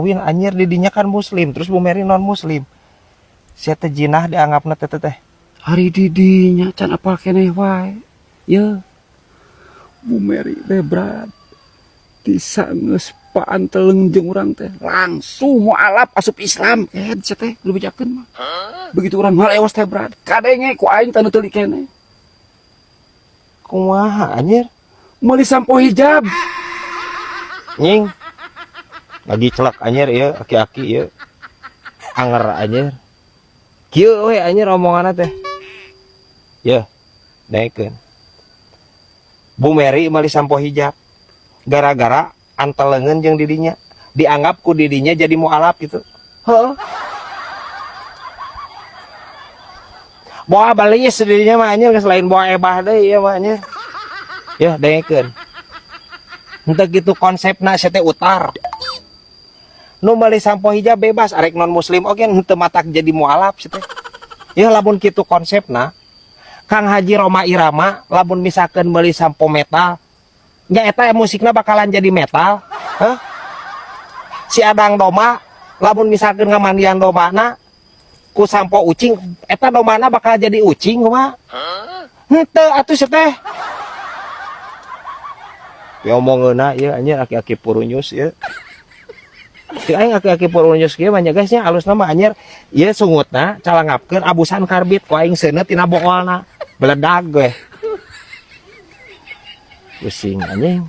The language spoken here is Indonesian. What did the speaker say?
Win anjir didinya kan muslim, terus Bu Mary non muslim. Sia teh jinah dianggapna teh. Hari didinya can apal keneh wae. Ya. Bu Mary teh berat. Tisa geus paanteleng jeung urang teh langsung mualaf asup Islam. Sia teh kudu bejakeun mah. Begitu urang ngalewas teh berat. Kadenge ku aing tanu teulik keneh. Kumaha anjir? Meuli sampo hijab. Nying. Lagi celak anjir ieu aki-aki ieu. Anger anjir. Kieu we anjir omonganna teh. Ya, naikeun. Bu Mary meuli sampo hijab. Gara-gara antelengeun jeung didinya. Dianggap ku didinya jadi mualaf gitu. Heeh. Boa baliis didinya mah anjir selain boa ebah deui ieu mah anjir. Ya, naikeun. Henteu kitu konsepna sia teh utar. Nu meuli sampo hijab bebas arek non muslim oge henteu matak jadi mualaf sia teh. Ya lamun kitu konsepna Kang Haji Roma Irama lamun misalkan meuli sampo metal nya eta musikna bakalan jadi metal. Hah? Si Adang Doma lamun misalkan ngamandian domana ku sampo ucing eta domana bakal jadi ucing kumaha? Henteu atuh sia teh. Ya omongeuna ieu anjir aki-aki purunyus ieu. Si aing aki-aki purunyus kieu mah nya guys nya alusna mah anjir ieu sungutna calangapkeun abusan karbit ku aing seuneut tina boolna. Beledag we. Pusing anjing.